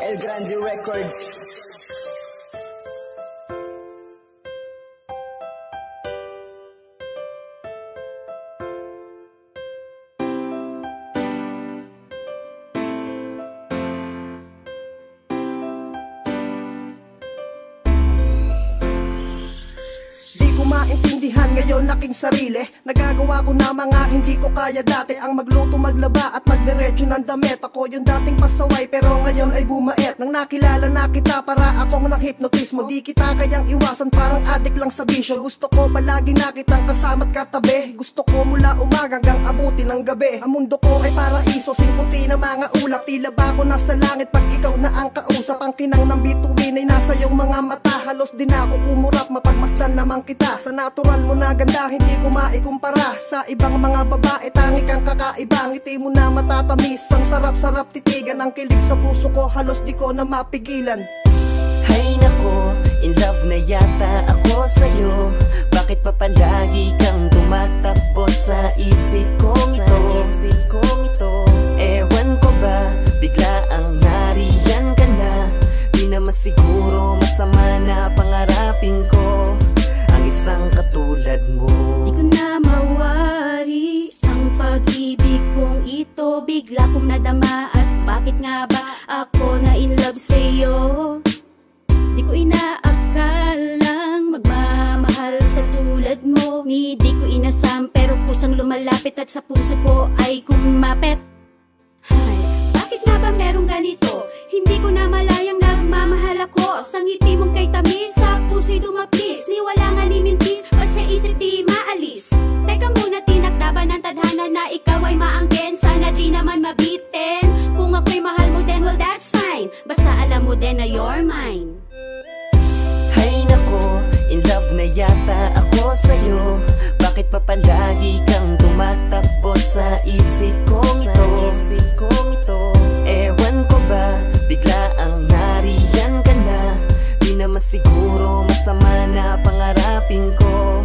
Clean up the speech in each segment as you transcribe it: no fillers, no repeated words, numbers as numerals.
El Grande Records. Maintindihan ngayon aking sarili. Nagagawa ko na mga hindi ko kaya dati. Ang magluto, maglaba at magdiretso ng damit. Ako yung dating pasaway pero ngayon ay bumait. Nang nakilala na kita para akong nang-hypnotismo. Di kita kayang iwasan, parang adik lang sa bisyo. Gusto ko palagi na kitang kasama't katabi. Gusto ko mula umaga hanggang abuti ng gabi. Ang mundo ko ay paraiso, singputi na mga ulap. Tila ba ako nasa langit pag ikaw na ang kausap. Ang kinang ng bituin ay nasa iyong mga mata. Halos din ako kumurap, mapagmasdan lamang kita. Sa natural mo na ganda, hindi ko maikumpara sa ibang mga babae, tangi kang kakaiba. Ngiti mo na matatamis, ang sarap-sarap titigan. Ang kilig sa puso ko, halos di ko na mapigilan. Hay nako, in love na yata ako sa'yo. Bakit pa palagi kang tumatakbo sa isip kong ito? Ewan ko ba, bigla ang nariyan ka na. Di naman siguro masama na pangarapin ko ang isang katulad mo. Di ko na mawari ang pag-ibig kong ito. Bigla kong nadama at bakit nga ba ako na in love sa'yo? Di ko inaakalang magmamahal sa tulad mo. Di ko inasam pero kusang lumalapit at sa puso ko ay kumapit. Hay, bakit nga ba merong ganito? Hindi ko na malayang nagmamahal ako. Sa ngiti mong kay tamis, sa puso'y dumapis. Niwala nga ni mintis, ba't sa isip di maalis? Teka muna, tinaktaban ng tadhana na ikaw ay maangkin. Sana di naman mabitin. Kung ako'y mahal mo then well that's fine. Basta alam mo din na you're mine. Hay nako, in love na yata ako sa'yo. Bakit pa palagi kang tumatakbo sa isip kong ito? Ewan ko ba, bigla ang nariyan ka na. Di naman siguro masama na pangarapin ko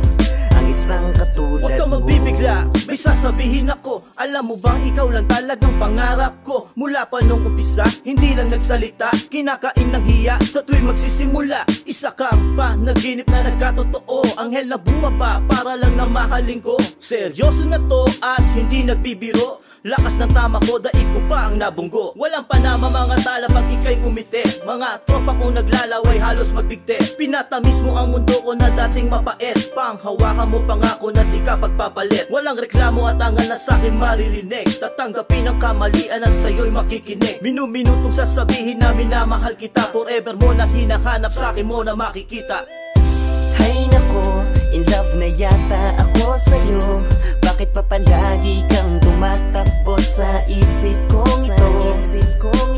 ang isang katulad mo. Huwag kang mabibigla, may sasabihin ako. Alam mo bang ikaw lang talagang pangarap ko. Mula pa nung umpisa, hindi lang nagsalita. Kinakain ng hiya sa tuwing magsisimula. Isa kang panaginip na nagkatotoo. Anghel na bumaba para lang na mahalin ko. Seryoso na to at hindi nagbibiro. Lakas ng tama ko, daig ko pa ang nabunggo. Walang panama mga tala pag ika'y umite. Mga tropa kong naglalaway halos magbigte. Pinatamis mo ang mundo ko na dating mapait. Panghawakan mo pangako na di ka pagpapalit. Walang reklamo at angan na sa'kin maririnig. Tatanggapin ang kamalian at sa'yo'y makikinig. Minu-minutong sasabihin na minamahal kita. Forever mo na hinahanap, sa'kin mo na makikita. Hay nako, in love na yata ako sa'yo. Bakit pa palagi kang tumatakbo sa isip kong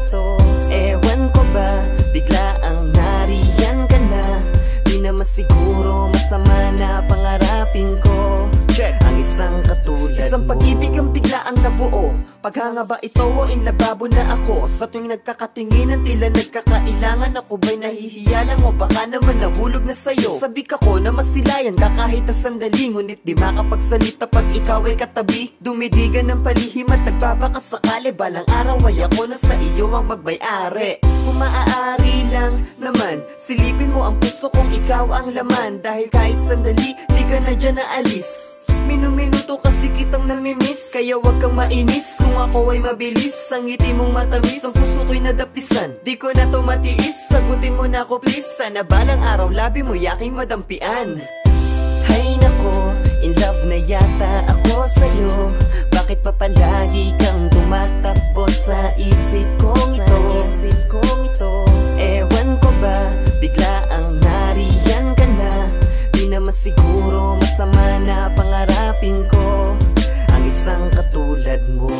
ito? Ewan ko ba, bigla ang nariyan ka na. Di naman siguro masama na pangarapin ko ang isang katulad mo. Isang pag-ibig ang bigla ang nabuo. Paghanga ba ito o inlababo na ako? Sa tuwing nagkakatinginan tila nagkakailangan. Ako ba'y nahihiya lang o baka naman nahulog na sa'yo? Sabik ako na masilayan ka kahit na sandali. Ngunit di makapagsalita pag ikaw ay katabi. Dumidigan ng palihim at nagbabaka sakali. Balang araw ay ako na sa iyo ang magbay-ari. Kung maaari lang naman, silipin mo ang puso kong ikaw ang laman. Dahil kahit sandali, di ka na dyan naalis. Minuminuto kasi kitang namimiss. Kaya wag kang mainis kung ako ay mabilis. Ang ngiti mong matamis, ang puso ko'y nadapisan. Di ko na to matiis, sagutin mo na ako please. Sana balang araw labi mo yaking madampian. Hay nako, in love na yata ako sa'yo. Bakit pa palagi kang tumatakbo sa isip kong ito? Ewan ko ba, bigla ang nariyan ka na. Di naman siguro masama na pangarapin ko ang isang katulad mo.